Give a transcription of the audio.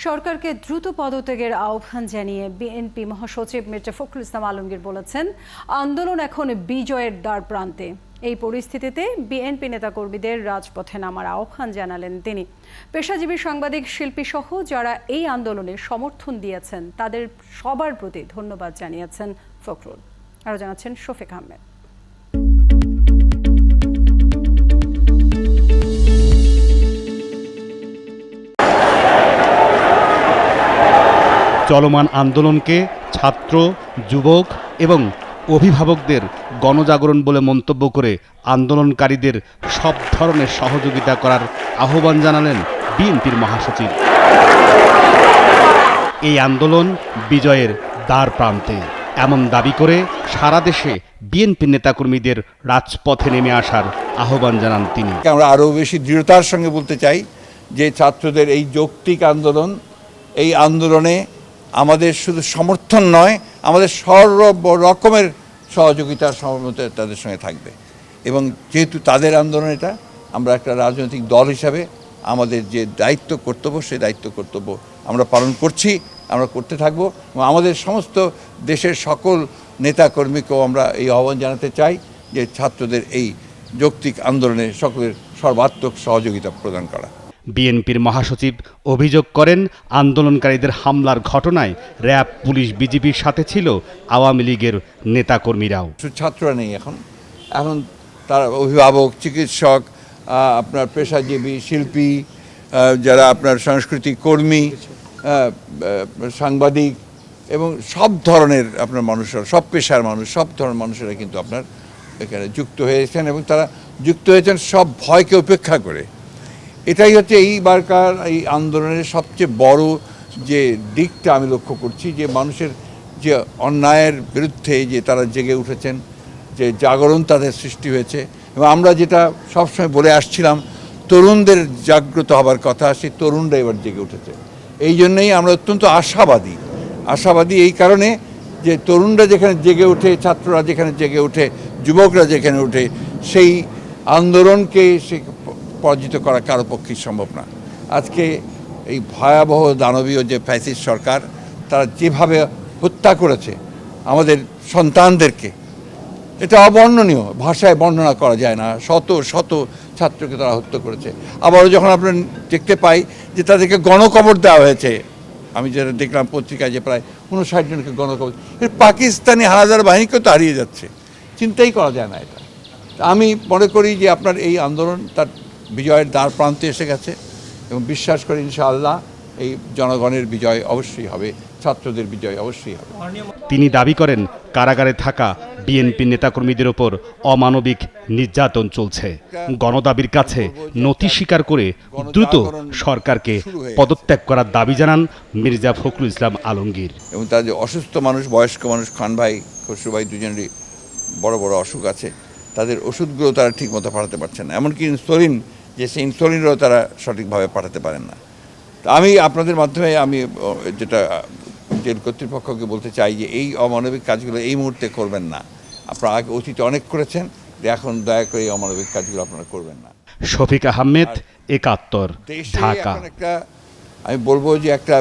সরকারকে দ্রুত পদত্যাগের আহ্বান জানিয়ে বিএনপি মহাসচিব মির্জা ফখরুল ইসলাম আলমগীর বলেছেন, আন্দোলন এখন বিজয়ের দ্বার প্রান্তে। এই পরিস্থিতিতে বিএনপি নেতাকর্মীদের রাজপথে নামার আহ্বান জানালেন তিনি। পেশাজীবী সাংবাদিক, শিল্পী সহ যারা এই আন্দোলনে সমর্থন দিয়েছেন তাদের সবার প্রতি ধন্যবাদ জানিয়েছেন ফখরুল। আরও জানাচ্ছেন শফিক আহমেদ। চলমান আন্দোলনকে ছাত্র, যুবক এবং অভিভাবকদের গণজাগরণ বলে মন্তব্য করে আন্দোলনকারীদের সব ধরনের সহযোগিতা করার আহ্বান জানালেন বিএনপির মহাসচিব। এই আন্দোলন বিজয়ের দ্বার প্রান্তে এমন দাবি করে সারা দেশে বিএনপি নেতাকর্মীদের রাজপথে নেমে আসার আহ্বান জানান তিনি। আমরা আরও বেশি দৃঢ়তার সঙ্গে বলতে চাই যে ছাত্রদের এই যৌক্তিক আন্দোলন, এই আন্দোলনে আমাদের শুধু সমর্থন নয়, আমাদের সর্ব রকমের সহযোগিতা সহমত তাদের সঙ্গে থাকবে। এবং যেহেতু তাদের আন্দোলন, এটা আমরা একটা রাজনৈতিক দল হিসাবে আমাদের যে দায়িত্ব কর্তব্য, সেই দায়িত্ব কর্তব্য আমরা পালন করছি, আমরা করতে থাকব। এবং আমাদের সমস্ত দেশের সকল নেতাকর্মীকেও আমরা এই আহ্বান জানাতে চাই যে ছাত্রদের এই যৌক্তিক আন্দোলনে সকলের সর্বাত্মক সহযোগিতা প্রদান করা। বিএনপির মহাসচিব অভিযোগ করেন, আন্দোলনকারীদের হামলার ঘটনায় র্যাব, পুলিশ, বিজিবির সাথে ছিল আওয়ামী লীগের নেতাকর্মীরাও। ছাত্ররা নেই এখন তারা অভিভাবক, চিকিৎসক, আপনার পেশাজীবী, শিল্পী, যারা আপনার সাংস্কৃতিক কর্মী, সাংবাদিক এবং সব ধরনের আপনার মানুষরা, সব পেশার মানুষ, সব ধরনের মানুষেরা কিন্তু আপনার এখানে যুক্ত হয়েছেন এবং তারা যুক্ত হয়েছেন সব ভয়কে উপেক্ষা করে। এটাই হচ্ছে এইবারকার এই আন্দোলনের সবচেয়ে বড় যে দিকটা আমি লক্ষ্য করছি, যে মানুষের যে অন্যায়ের বিরুদ্ধে যে তারা জেগে উঠেছেন, যে জাগরণ তাদের সৃষ্টি হয়েছে। এবং আমরা যেটা সবসময় বলে আসছিলাম, তরুণদের জাগ্রত হবার কথা, সেই তরুণরা এবার জেগে উঠেছে। এই জন্যই আমরা অত্যন্ত আশাবাদী এই কারণে যে তরুণরা যেখানে জেগে ওঠে, ছাত্ররা যেখানে জেগে ওঠে, যুবকরা যেখানে ওঠে, সেই আন্দোলনকে সে পরাজিত করা কারো পক্ষেই সম্ভব না। আজকে এই ভয়াবহ দানবীয় যে ফ্যাসিস্ট সরকার, তারা যেভাবে হত্যা করেছে আমাদের সন্তানদেরকে, এটা অবর্ণনীয়, ভাষায় বর্ণনা করা যায় না। শত শত ছাত্রকে তারা হত্যা করেছে। আবারও যখন আমরা দেখতে পাই যে তাদেরকে গণকবর দেওয়া হয়েছে, আমি যেটা দেখলাম পত্রিকায় যে প্রায় 59 জনকে গণকবর, এর পাকিস্তানি হানাদার বাহিনীকেও তো হারিয়ে যাচ্ছে, চিন্তাই করা যায় না এটা। আমি মনে করি যে আপনার এই আন্দোলন তার বিজয়ের দ্বার প্রান্তে এসে গেছে এবং বিশ্বাস করি ইনশাআল্লাহ এই জনগণের বিজয় অবশ্যই হবে, ছাত্রদের বিজয় অবশ্যই হবে। তিনি দাবি করেন, কারাগারে থাকা বিএনপি নেতাকর্মীদের ওপর অমানবিক নির্যাতন চলছে। গণদাবির কাছে নথি স্বীকার করে দ্রুত সরকারকে পদত্যাগ করার দাবি জানান মির্জা ফখরুল ইসলাম আলমগীর। এবং তার যে অসুস্থ মানুষ, বয়স্ক মানুষ, খান ভাই, খসরু ভাই দুজনেরই বড় বড় অসুখ আছে, তাদের ওষুধগুলো তারা ঠিকমতো পাঠাতে পারছেন না। এমনকি ইনসুলিন, যে সেই ইনসুলিনও তারা সঠিকভাবে পাঠাতে পারেন না। আমি আপনাদের মাধ্যমে আমি যেটা জেল কর্তৃপক্ষকে বলতে চাই যে এই অমানবিক কাজগুলো এই মুহূর্তে করবেন না। আপনারা আগে অতীতে অনেক করেছেন, এখন দয়া করে এই অমানবিক কাজগুলো আপনারা করবেন না। শফিক আহমেদ, ৭১, ঢাকা। আমি বলবো যে একটা